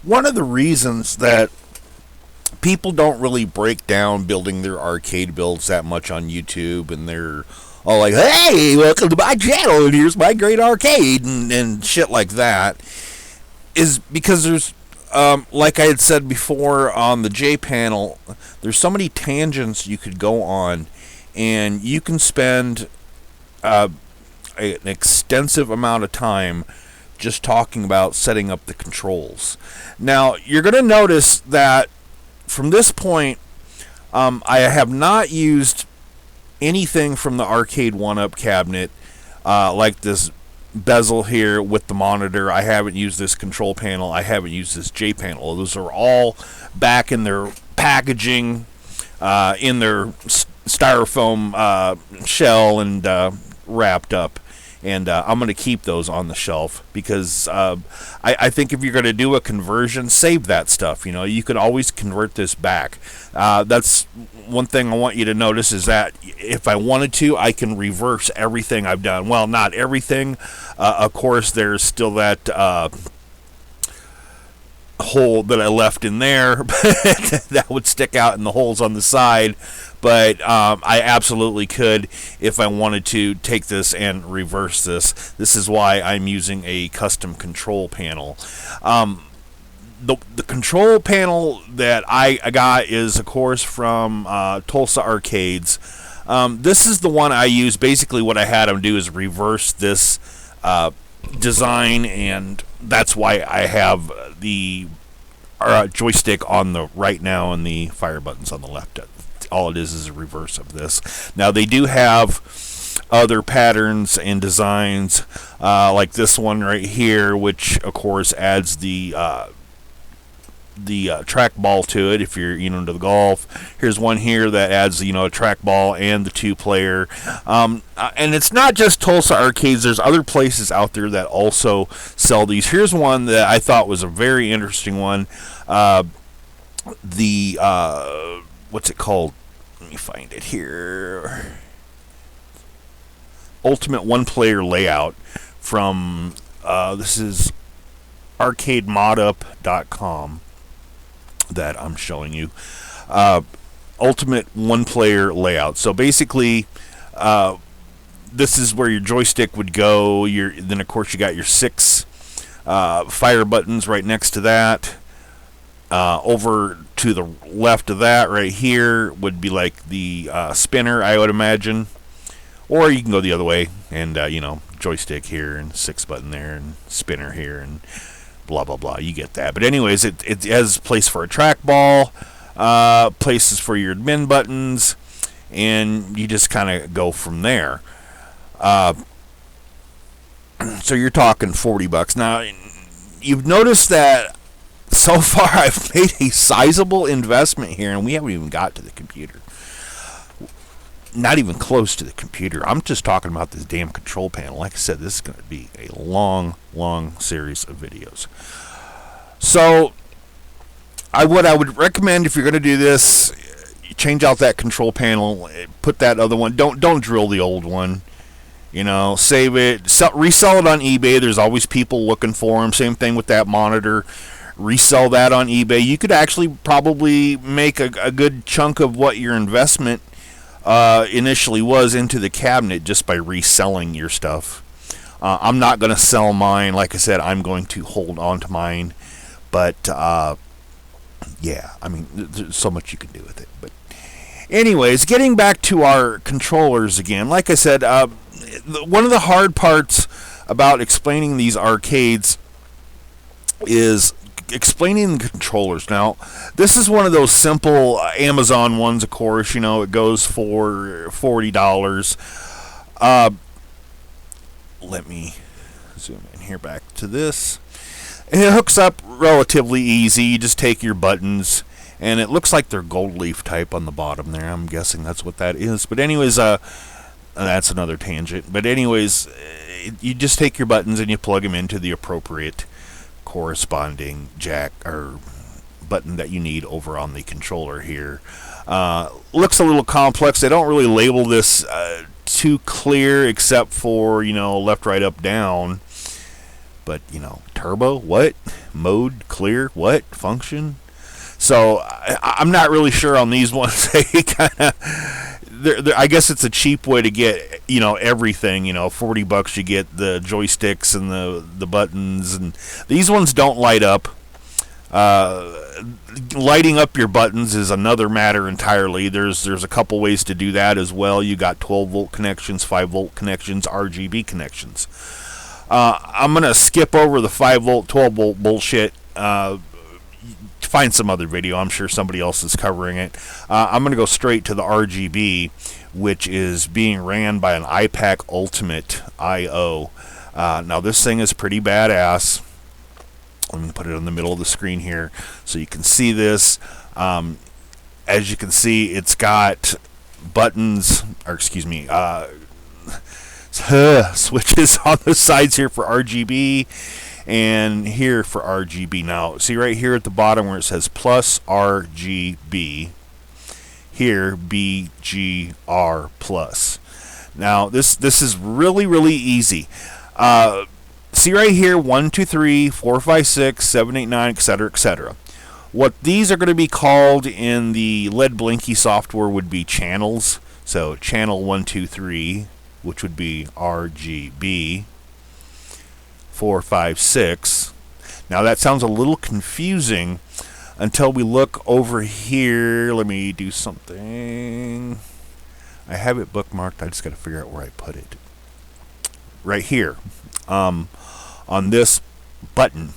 One of the reasons that people don't really break down building their arcade builds that much on YouTube, and they're all like, hey, welcome to my channel, and here's my great arcade, and shit like that, is because there's, like I had said before on the J panel, there's so many tangents you could go on, and you can spend an extensive amount of time just talking about setting up the controls. Now, you're going to notice that from this point, I have not used anything from the Arcade1Up cabinet, like this bezel here with the monitor. I haven't used this control panel. I haven't used this J panel. Those are all back in their packaging, in their styrofoam shell, and wrapped up. And I'm going to keep those on the shelf because I think if you're going to do a conversion, save that stuff. You know, you could always convert this back. That's one thing I want you to notice, is that if I wanted to, I can reverse everything I've done. Well, not everything. Of course, there's still that hole that I left in there that would stick out in the holes on the side. But I absolutely could, if I wanted to, take this and reverse this. This is why I'm using a custom control panel. The control panel that I got is, of course, from Tulsa Arcades. This is the one I use. Basically, what I had them do is reverse this design, and that's why I have the joystick on the right now and the fire buttons on the left. All it is a reverse of this. Now, they do have other patterns and designs, like this one right here, which of course adds the trackball to it if you're into the golf. Here's one here that adds a trackball and the 2-player. And it's not just Tulsa Arcades. There's other places out there that also sell these. Here's one that I thought was a very interesting one. What's it called? Let me find it here. Ultimate one-player layout from this is Arcade1Up.com that I'm showing you. Ultimate one-player layout. So basically, this is where your joystick would go. Then of course you got your 6 fire buttons right next to that. Over to the left of that right here would be like the spinner, I would imagine. Or you can go the other way and, joystick here and 6 button there and spinner here and blah, blah, blah. You get that. But anyways, it has a place for a trackball, places for your admin buttons, and you just kind of go from there. So you're talking $40. Now, you've noticed that so far I've made a sizable investment here, and we haven't even got to the computer. Not even close to the computer. I'm just talking about this damn control panel. Like I said, this is going to be a long, long series of videos. So, what I would recommend if you're going to do this, change out that control panel, put that other one. Don't drill the old one. Save it, resell it on eBay. There's always people looking for them. Same thing with that monitor. Resell that on eBay. You could actually probably make a good chunk of what your investment initially was into the cabinet just by reselling your stuff. I'm not going to sell mine. Like I said, I'm going to hold on to mine. But, yeah, I mean, there's so much you can do with it. But anyways, getting back to our controllers again. Like I said, one of the hard parts about explaining these arcades is explaining the controllers. Now, this is one of those simple Amazon ones, of course. It goes for $40. Let me zoom in here back to this. And it hooks up relatively easy. You just take your buttons, and it looks like they're gold leaf type on the bottom there. I'm guessing that's what that is. But anyways, that's another tangent. But anyways, you just take your buttons and you plug them into the appropriate corresponding jack or button that you need over on the controller here. Looks a little complex. They don't really label this too clear, except for left, right, up, down. But, you know, turbo, what? Mode, clear, what? Function? So I'm not really sure on these ones. They kind of, I guess it's a cheap way to get, you know, everything. You know, $40 you get the joysticks and the buttons, and these ones don't light up. Lighting up your buttons is another matter entirely. There's a couple ways to do that as well. You got 12-volt connections, 5-volt connections, RGB connections. I'm gonna skip over the 5-volt, 12-volt bullshit. Find some other video. I'm sure somebody else is covering it. I'm going to go straight to the RGB, which is being ran by an I-PAC Ultimate I/O. Now this thing is pretty badass. Let me put it in the middle of the screen here so you can see this. As you can see, it's got buttons, or excuse me, switches on the sides here for RGB. And here for RGB. Now, see right here at the bottom where it says plus RGB, here BGR plus. Now, this is really easy. See right here, 1, 2, 3, 4, 5, 6, 7, 8, 9, etc., etc. What these are going to be called in the LED Blinky software would be channels. So, channel 1, 2, 3, which would be RGB. 4, 5, 6. Now that sounds a little confusing until we look over here. Let me do something. I have it bookmarked. I just got to figure out where I put it. Right here. On this button.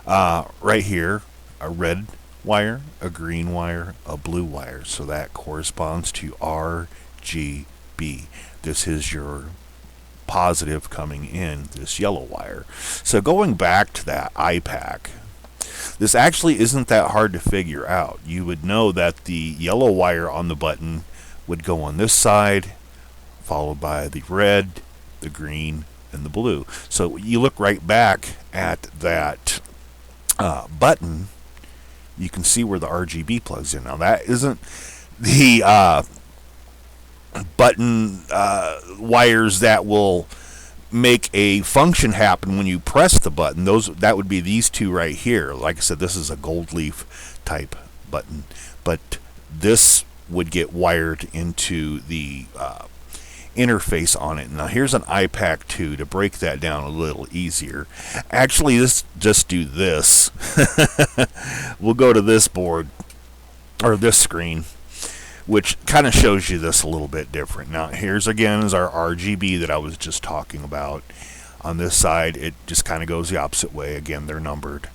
Right here. A red wire, a green wire, a blue wire. So that corresponds to RGB. This is your positive coming in, this yellow wire. So going back to that I-PAC, this actually isn't that hard to figure out. You would know that the yellow wire on the button would go on this side, followed by the red, the green, and the blue. So you look right back at that button, you can see where the RGB plugs in. Now that isn't the button wires that will make a function happen when you press the button. That would be these two right here. Like I said, this is a gold leaf type button, but this would get wired into the interface on it. Now here's an I-PAC 2 to break that down a little easier. Actually, just do this. We'll go to this board, or this screen, which kind of shows you this a little bit different. Now, here's again is our RGB that I was just talking about. On this side, it just kind of goes the opposite way. Again, they're numbered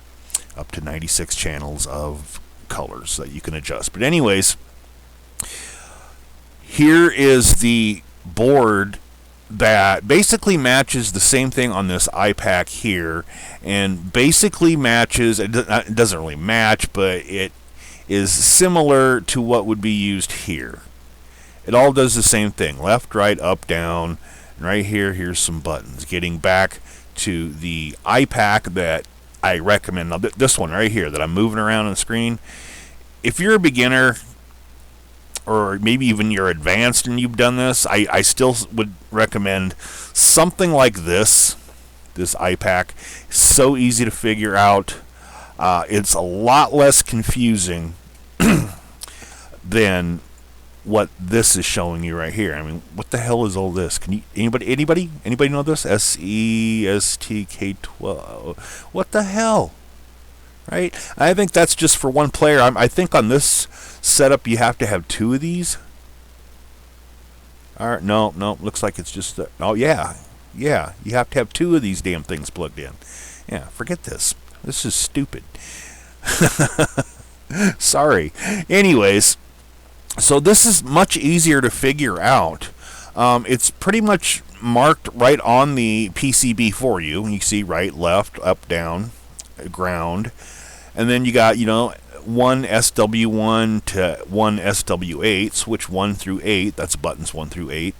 up to 96 channels of colors that you can adjust. But anyways, here is the board that basically matches the same thing on this I-PAC here, and basically matches, it doesn't really match, but it is similar to what would be used here. It all does the same thing, left, right, up, down, and right here, here's some buttons. Getting back to the I-PAC that I recommend, now this one right here that I'm moving around on the screen, if you're a beginner, or maybe even you're advanced and you've done this, I still would recommend something like this I-PAC. So easy to figure out. It's a lot less confusing than what this is showing you right here. I mean, what the hell is all this? Can you anybody know this? SESTK12. What the hell? Right? I think that's just for one player. I think on this setup you have to have two of these. All right, no, looks like it's just oh yeah, you have to have two of these damn things plugged in. Yeah, forget this. This is stupid. Sorry. Anyways, so this is much easier to figure out. It's pretty much marked right on the PCB for you. You see right, left, up, down, ground. And then you got, one SW1 to one SW8, switch 1 through 8. That's buttons 1 through 8.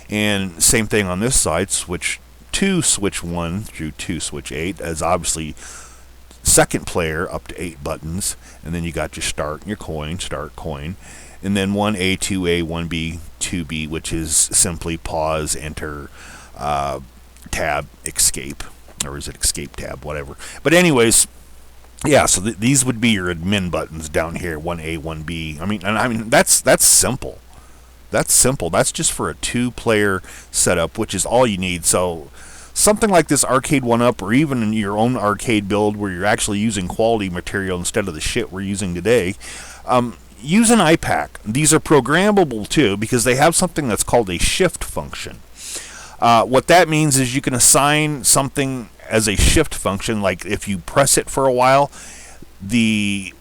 And same thing on this side, switch 2, switch 1 through 2, switch 8. As obviously second player up to 8 buttons, and then you got your start and your coin, start coin, and then 1A, 2A, 1B, 2B, which is simply pause, enter, tab, escape. or is it escape tab, whatever. But anyways, yeah, so these would be your admin buttons down here, 1A, 1B. I mean that's simple. That's simple. That's just for a 2-player setup, which is all you need. So something like this Arcade1Up, or even in your own arcade build where you're actually using quality material instead of the shit we're using today, use an I-PAC. These are programmable too, because they have something that's called a shift function. What that means is you can assign something as a shift function, like if you press it for a while, the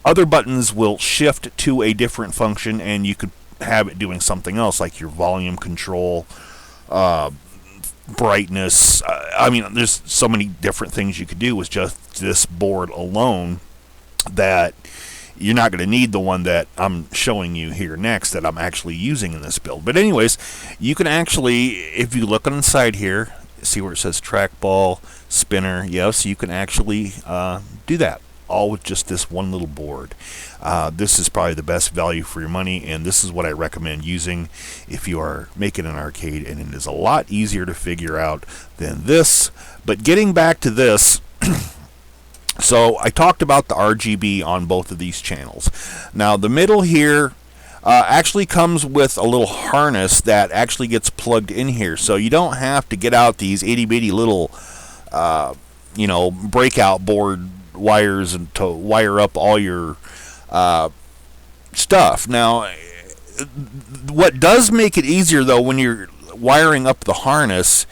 other buttons will shift to a different function, and you could have it doing something else, like your volume control, brightness. I mean, there's so many different things you could do with just this board alone that you're not going to need the one that I'm showing you here next that I'm actually using in this build. But anyways, you can actually, if you look on the side here, see where it says trackball, spinner, yes, you can actually do that, all with just this one little board. This is probably the best value for your money, and this is what I recommend using if you are making an arcade, and it is a lot easier to figure out than this. But getting back to this, so I talked about the RGB on both of these channels. Now the middle here actually comes with a little harness that actually gets plugged in here, so you don't have to get out these itty bitty little breakout board wires and to wire up all your stuff. Now what does make it easier though when you're wiring up the harness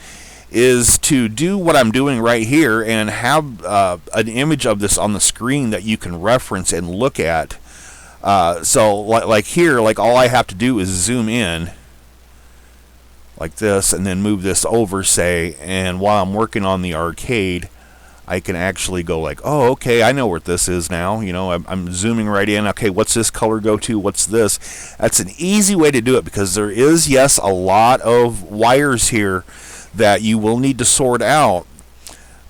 is to do what I'm doing right here and have an image of this on the screen that you can reference and look at. So like here, like all I have to do is zoom in like this and then move this over, say, and while I'm working on the arcade, I can actually go like, oh, okay, I know what this is now. You know, I'm zooming right in. Okay, what's this color go to? What's this? That's an easy way to do it, because there is, yes, a lot of wires here that you will need to sort out.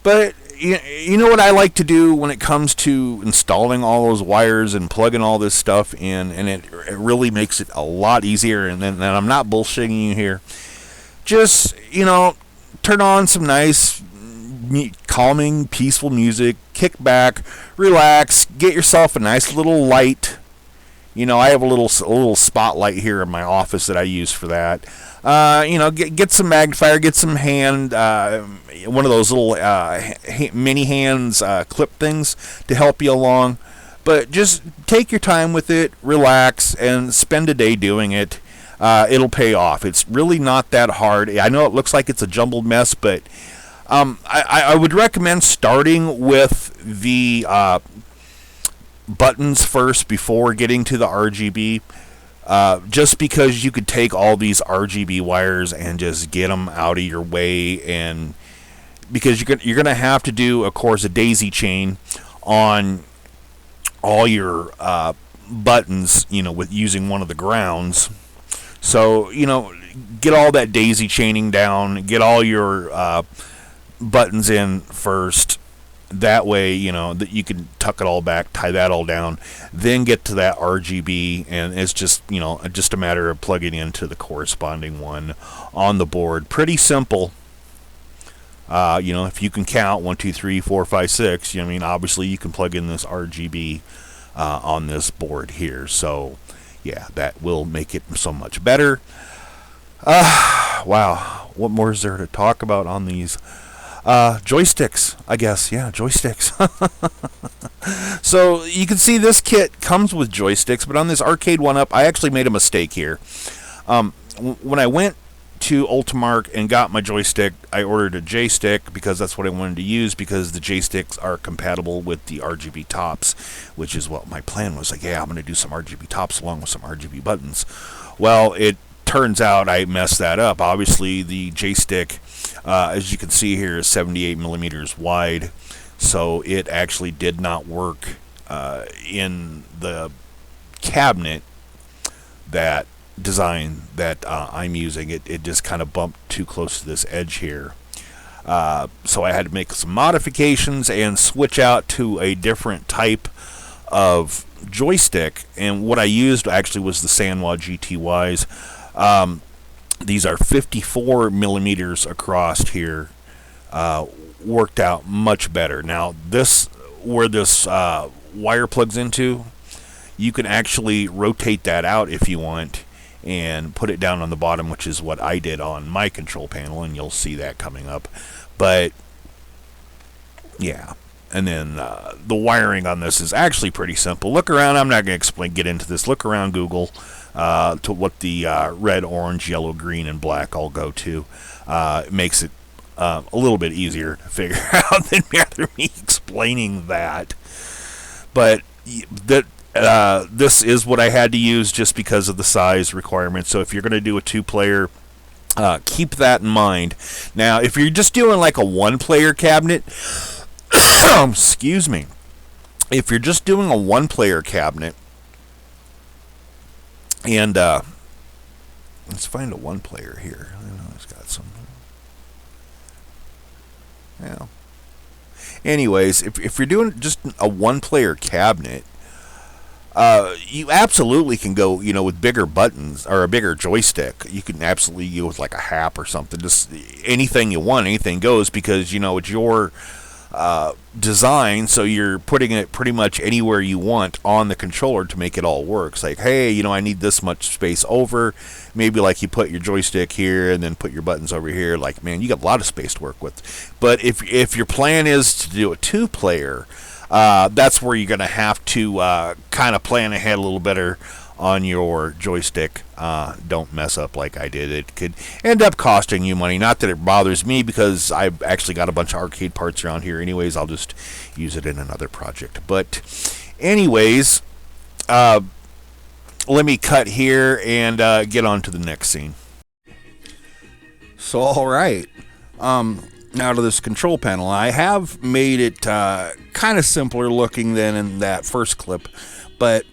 But you know what I like to do when it comes to installing all those wires and plugging all this stuff in, and it really makes it a lot easier. And then I'm not bullshitting you here. Just, turn on some nice, calming, peaceful music, kick back, relax, get yourself a nice little light. I have a little spotlight here in my office that I use for that. Get some magnifier, get some hand, one of those little mini hands clip things to help you along. But just take your time with it, relax, and spend a day doing it. It'll pay off. It's really not that hard. I know it looks like it's a jumbled mess, but I would recommend starting with the buttons first before getting to the RGB, just because you could take all these RGB wires and just get them out of your way, and because you're gonna have to do, of course, a daisy chain on all your buttons, with using one of the grounds. So get all that daisy chaining down, get all your buttons in first. That way, that you can tuck it all back, tie that all down, then get to that RGB, and it's just, just a matter of plugging into the corresponding one on the board. Pretty simple. If you can count 1, 2, 3, 4, 5, 6, obviously you can plug in this RGB on this board here. So, yeah, that will make it so much better. Wow, what more is there to talk about on these? Joysticks, I guess. Yeah, joysticks. So you can see this kit comes with joysticks, but on this Arcade1Up, I actually made a mistake here. When I went to Ultimark and got my joystick, I ordered a J-stick because that's what I wanted to use, because the J-sticks are compatible with the RGB tops, which is what my plan was. Like, yeah, I'm going to do some RGB tops along with some RGB buttons. Well, it turns out I messed that up. Obviously, the J-stick, as you can see here, is 78 millimeters wide, so it actually did not work in the cabinet that design that I'm using. It just kind of bumped too close to this edge here. So I had to make some modifications and switch out to a different type of joystick, and what I used actually was the Sanwa GTYs. These are 54 millimeters across here, worked out much better. Now this, where this wire plugs into, you can actually rotate that out if you want and put it down on the bottom, which is what I did on my control panel, and you'll see that coming up. But yeah, and then the wiring on this is actually pretty simple. Look around. I'm not going to get into this. Look around Google to what the red, orange, yellow, green, and black all go to. It makes it a little bit easier to figure out than me explaining that. But this is what I had to use just because of the size requirement. So if you're going to do a 2-player, keep that in mind. Now, if you're just doing like a 1-player cabinet, excuse me. If you're just doing a 1-player cabinet, and let's find a 1-player here. I know it's got some. Yeah. Anyways, if you're doing just a 1-player cabinet, you absolutely can go, with bigger buttons or a bigger joystick. You can absolutely go with like a HAP or something. Just anything you want, anything goes, because it's your design, so you're putting it pretty much anywhere you want on the controller to make it all work. It's like, hey, I need this much space over. Maybe like you put your joystick here and then put your buttons over here. Like, man, you got a lot of space to work with. But if your plan is to do a 2-player, that's where you're going to have to kind of plan ahead a little better on your joystick. Don't mess up like I did. It could end up costing you money. Not that it bothers me, because I've actually got a bunch of arcade parts around here anyways. I'll just use it in another project. But anyways, let me cut here and get on to the next scene. So, all right. Now to this control panel. I have made it kind of simpler looking than in that first clip, but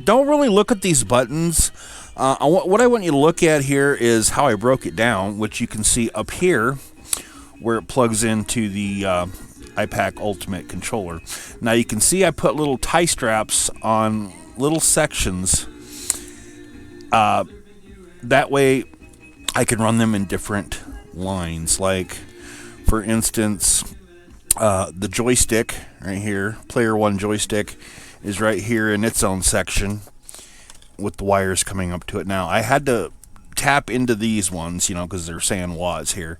don't really look at these buttons. What I want you to look at here is how I broke it down, which you can see up here where it plugs into the I-PAC Ultimate controller. Now you can see I put little tie straps on little sections. That way I can run them in different lines. Like, for instance, the joystick right here, player 1 joystick, is right here in its own section with the wires coming up to it. Now, I had to tap into these ones, because they're saying WAS here.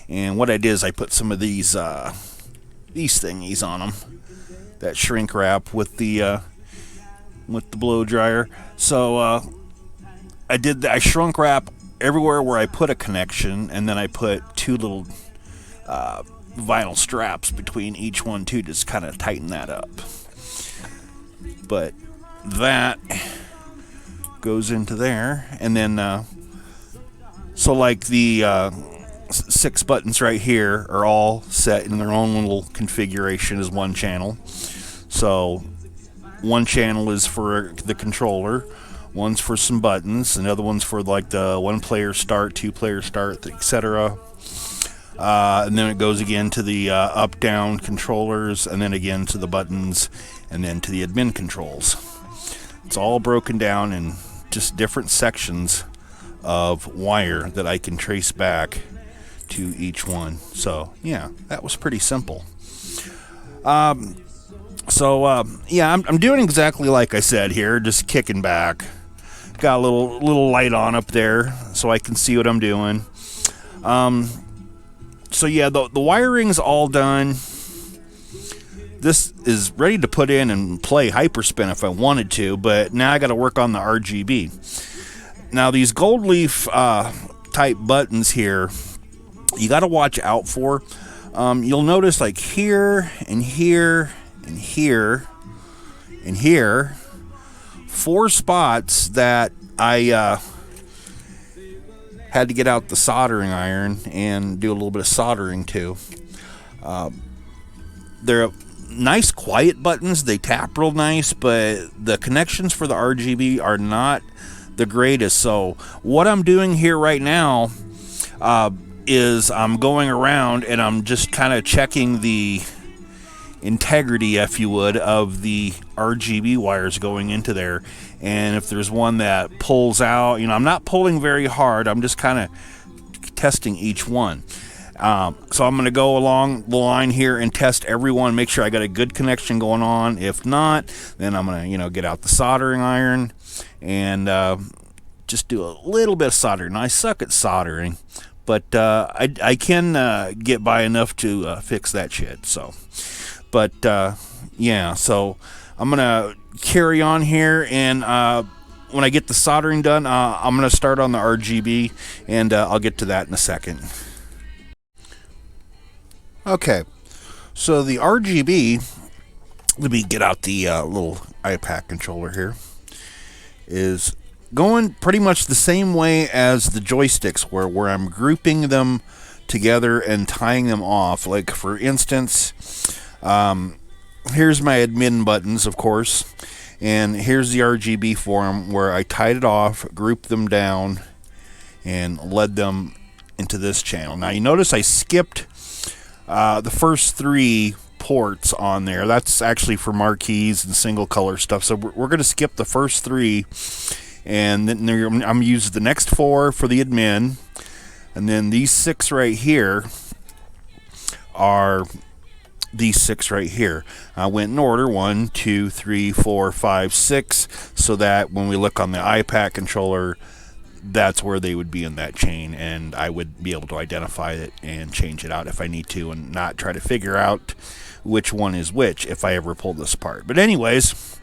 And what I did is I put some of these thingies on them that shrink wrap with the blow dryer. So I shrunk wrap everywhere where I put a connection, and then I put 2 little vinyl straps between each one too, just kind of tighten that up. But that goes into there, and then so like the 6 buttons right here are all set in their own little configuration as one channel. So one channel is for the controller, one's for some buttons, another one's for like the 1-player start, 2-player start, etc. And then it goes again to the up-down controllers, and then again to the buttons, and then to the admin controls. It's all broken down in just different sections of wire that I can trace back to each one. So yeah, that was pretty simple. Yeah, I'm doing exactly like I said here, just kicking back. Got a little light on up there so I can see what I'm doing. So yeah, the wiring's all done. This is ready to put in and play Hyperspin if I wanted to, but now I got to work on the RGB. Now these gold leaf type buttons here, you got to watch out for. You'll notice like here and here and here and here, 4 spots that I had to get out the soldering iron and do a little bit of soldering to. They're nice quiet buttons, they tap real nice, but the connections for the RGB are not the greatest. So what I'm doing here right now is I'm going around and I'm just kind of checking the integrity, if you would, of the RGB wires going into there. And if there's one that pulls out, I'm not pulling very hard, I'm just kind of testing each one. So I'm going to go along the line here and test everyone, make sure I got a good connection going on. If not, then I'm going to, get out the soldering iron and just do a little bit of soldering. Now, I suck at soldering, but I can get by enough to fix that shit. So, but yeah, so I'm going to carry on here, and when I get the soldering done, I'm going to start on the RGB, and I'll get to that in a second. Okay, so the RGB, let me get out the little I-PAC controller here, is going pretty much the same way as the joysticks, where I'm grouping them together and tying them off. Like, for instance, here's my admin buttons, of course, and here's the RGB for them, where I tied it off, grouped them down, and led them into this channel. Now, you notice I skipped the first 3 ports on there. That's actually for marquees and single color stuff. So we're going to skip the first 3, and then I'm using the next 4 for the admin, and then these 6 right here are these 6 right here. I went in order 1, 2, 3, 4, 5, 6, so that when we look on the I-PAC controller, that's where they would be in that chain, and I would be able to identify it and change it out if I need to, and not try to figure out which one is which if I ever pull this apart. But anyways,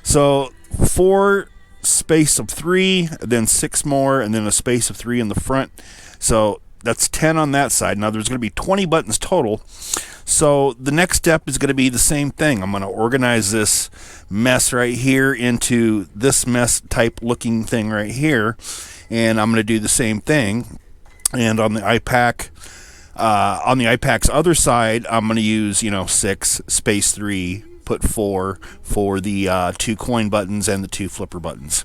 so 4 space of 3, then 6 more, and then a space of 3 in the front. So that's 10 on that side. Now there's going to be 20 buttons total. So the next step is going to be the same thing. I'm going to organize this mess right here into this mess type looking thing right here, and I'm going to do the same thing. And on the I-PAC, on the I-PAC's other side, I'm going to use 6 space 3, put 4 for the 2 coin buttons and the 2 flipper buttons.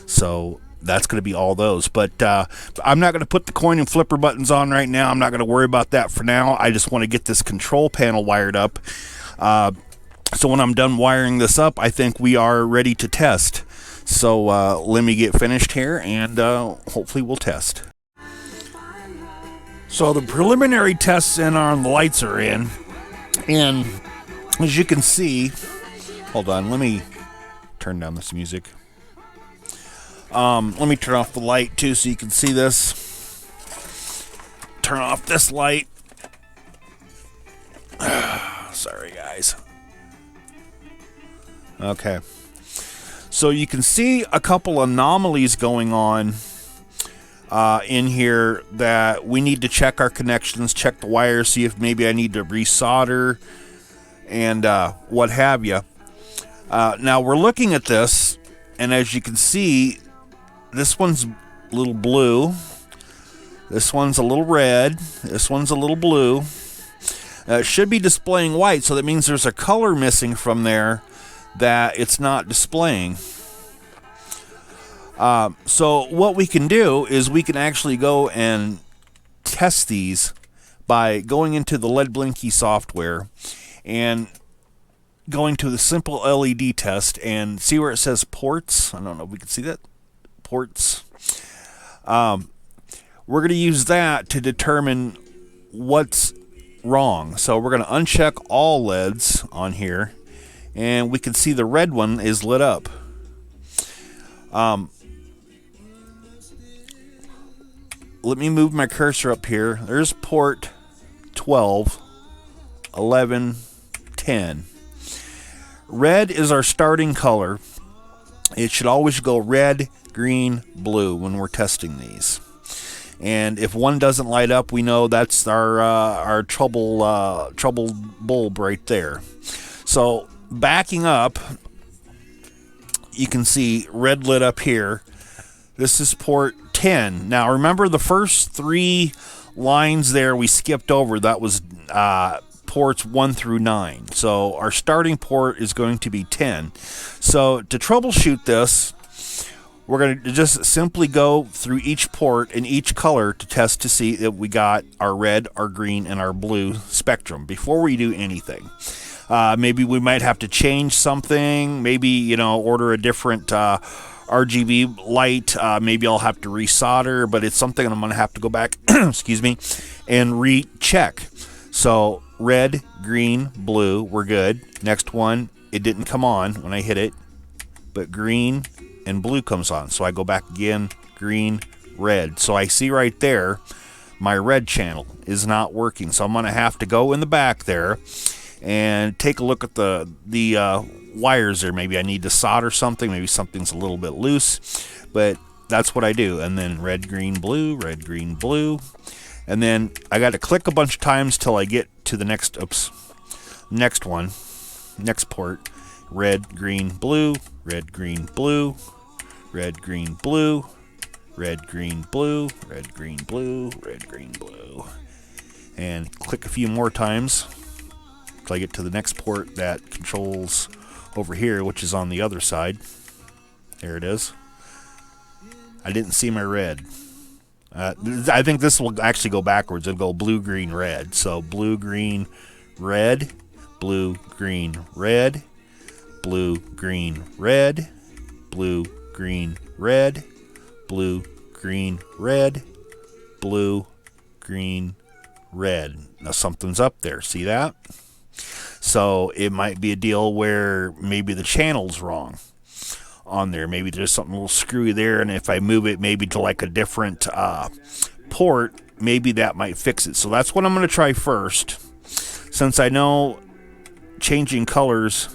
So that's going to be all those. But I'm not going to put the coin and flipper buttons on right now. I'm not going to worry about that for now. I just want to get this control panel wired up. So when I'm done wiring this up, I think we are ready to test. So let me get finished here, and hopefully we'll test. So the preliminary tests on the lights are in. And as you can see, hold on, let me turn down this music. Let me turn off the light too so you can see this. Turn off this light. Sorry, guys. Okay. So you can see a couple anomalies going on in here that we need to check our connections, check the wires, see if maybe I need to resolder and what have you. Now we're looking at this, and as you can see, this one's a little blue, this one's a little red, this one's a little blue. It should be displaying white, so that means there's a color missing from there that it's not displaying. So what we can do is we can actually go and test these by going into the LED Blinky software and going to the simple LED test and see where it says ports. I don't know if we can see that. Ports. We're going to use that to determine what's wrong. So we're going to uncheck all LEDs on here, and we can see the red one is lit up. Let me move my cursor up here. There's port 12, 11, 10. Red is our starting color. It should always go red, green, blue when we're testing these. And if one doesn't light up, we know that's our trouble bulb right there. So backing up, you can see red lit up here. This is port 10. Now remember the first 3 lines there we skipped over. That was ports 1 through 9. So our starting port is going to be 10. So to troubleshoot this, we're going to just simply go through each port and each color to test to see if we got our red, our green, and our blue spectrum before we do anything. Maybe we might have to change something. Maybe, order a different RGB light. Maybe I'll have to resolder, but it's something I'm going to have to go back, excuse me, and recheck. So red, green, blue, we're good. Next one, it didn't come on when I hit it, but green and blue comes on. So I go back again, green, red. So I see right there, my red channel is not working. So I'm going to have to go in the back there and take a look at the wires there. Maybe I need to solder something. Maybe something's a little bit loose, but that's what I do. And then red, green, blue, red, green, blue. And then I got to click a bunch of times till I get to the next one, next port. Red, green, blue, red, green, blue, red, green, blue, red, green, blue, red, green, blue, red, green, blue. And click a few more times till I get to the next port that controls over here, which is on the other side. There it is. I didn't see my red. I think this will actually go backwards. It'll go blue, green, red. So blue, green, red, blue, green, red, blue, green, red, blue, green, red, blue, green, red, blue, green, red. Now something's up there. See that? So it might be a deal where maybe the channel's wrong on there. Maybe there's something a little screwy there, and if I move it maybe to like a different port, maybe that might fix it. So that's what I'm going to try first. Since I know changing colors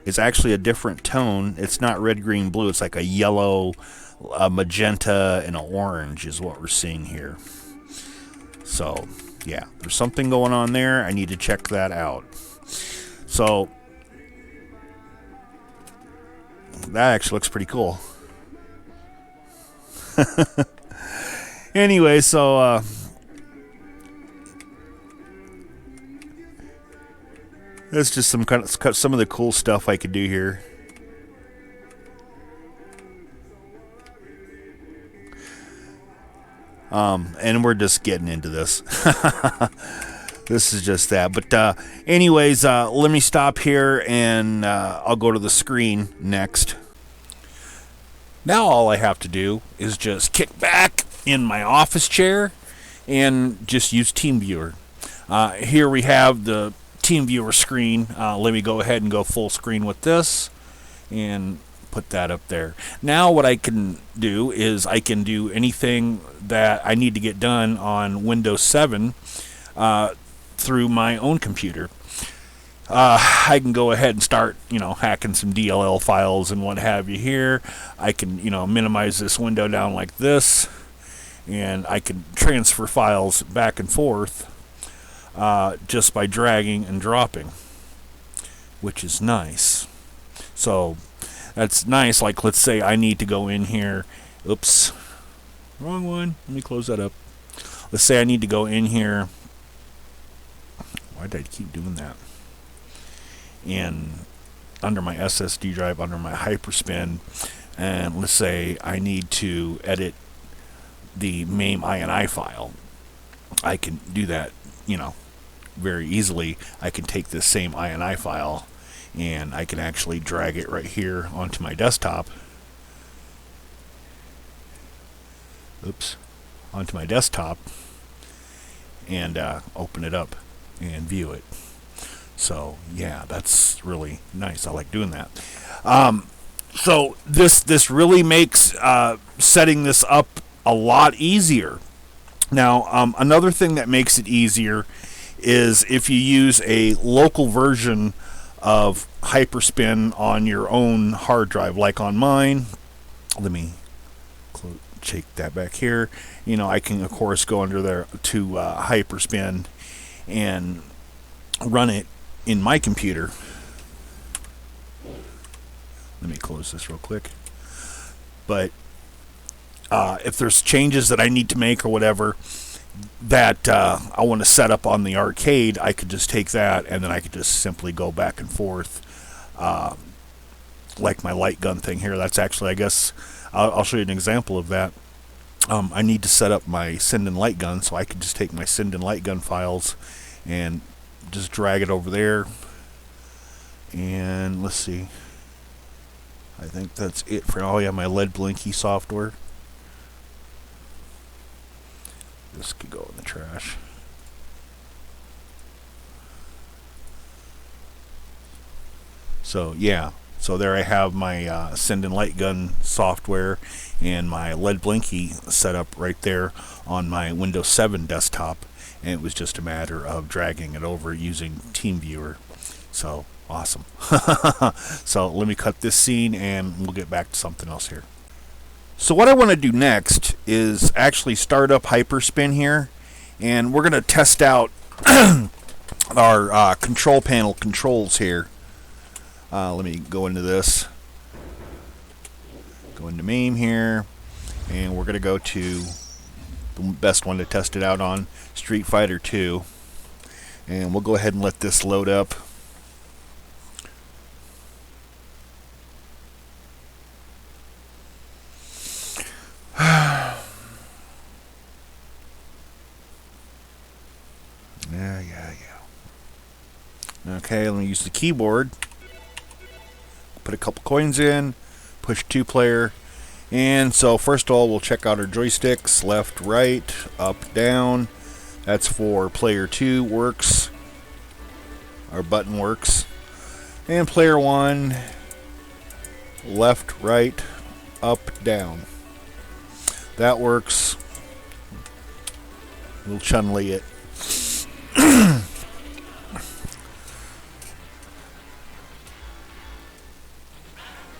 is actually a different tone. It's not red, green, blue. It's like a yellow, a magenta, and an orange is what we're seeing here. So yeah, there's something going on there. I need to check that out. So that actually looks pretty cool. Anyway, so that's just some of the cool stuff I could do here. And we're just getting into this. This is just that. But anyways, let me stop here and I'll go to the screen next. Now all I have to do is just kick back in my office chair and just use TeamViewer. Here we have the TeamViewer screen. Let me go ahead and go full screen with this and put that up there. Now what I can do is I can do anything that I need to get done on Windows 7 through my own computer. I can go ahead and start, hacking some DLL files and what have you here. I can, minimize this window down like this, and I can transfer files back and forth just by dragging and dropping, which is nice. So that's nice. Like, let's say I need to go in here. Oops, wrong one. Let me close that up. Let's say I need to go in here. Why did I keep doing that? And under my SSD drive, under my Hyperspin, and let's say I need to edit the MAME INI file. I can do that, very easily. I can take this same INI file and I can actually drag it right here onto my desktop. Oops. Onto my desktop and open it up and view it. So yeah, that's really nice. I like doing that. So this really makes setting this up a lot easier. Now, another thing that makes it easier is if you use a local version of Hyperspin on your own hard drive, like on mine. Let me take that back here. I can of course go under there to Hyperspin and run it in my computer. Let me close this real quick. But if there's changes that I need to make or whatever that I want to set up on the arcade, I could just take that and then I could just simply go back and forth, like my light gun thing here. That's actually, I guess, I'll show you an example of that. I need to set up my send and light gun, so I could just take my send and light gun files and just drag it over there. And let's see. I think that's it for, oh yeah, my LED blinky software. This could go in the trash. So yeah, so there I have my send and light gun software and my LED blinky set up right there on my Windows 7 desktop, and it was just a matter of dragging it over using TeamViewer. So awesome. So let me cut this scene and we'll get back to something else here. So what I want to do next is actually start up Hyperspin here, and we're going to test out our control panel controls here. Let me go into this. Go into MAME here, and we're going to go to the best one to test it out on, Street Fighter 2. And we'll go ahead and let this load up. Yeah. Okay, let me use the keyboard. Put a couple coins in, push 2-player, and so first of all we'll check out our joysticks, left, right, up, down. That's for player 2 works, our button works, and player 1, left, right, up, down. That works. We'll Chun-Li it.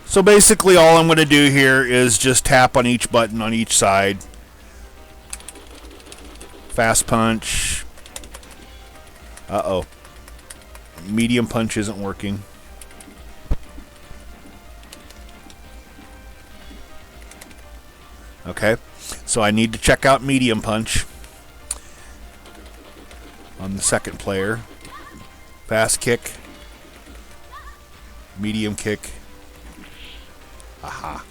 So basically all I'm going to do here is just tap on each button on each side. Fast punch. Uh-oh. Medium punch isn't working. Okay, so I need to check out medium punch on the second player. Fast kick. Medium kick. Aha.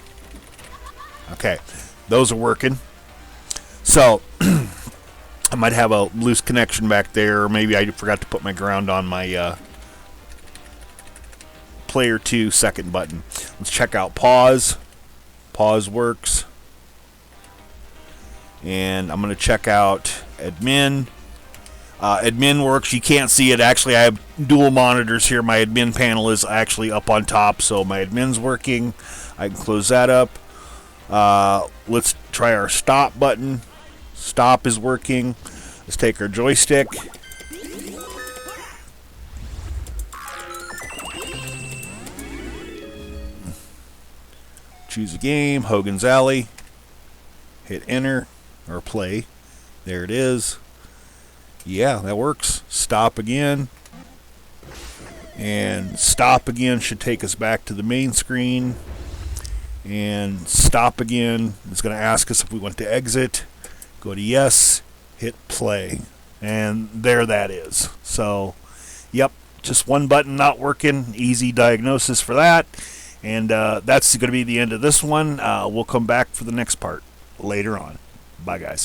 Okay, those are working. So I might have a loose connection back there, or maybe I forgot to put my ground on my player 2 second button. Let's check out pause. Pause works. And I'm going to check out admin. Admin works. You can't see it. Actually, I have dual monitors here. My admin panel is actually up on top, so my admin's working. I can close that up. Let's try our stop button. Stop is working. Let's take our joystick. Choose a game. Hogan's Alley. Hit enter or play. There it is. Yeah, that works. Stop again. And stop again should take us back to the main screen. And stop again is going to ask us if we want to exit. Go to yes, hit play. And there that is. So, yep, just one button not working. Easy diagnosis for that. And that's going to be the end of this one. We'll come back for the next part later on. Bye, guys.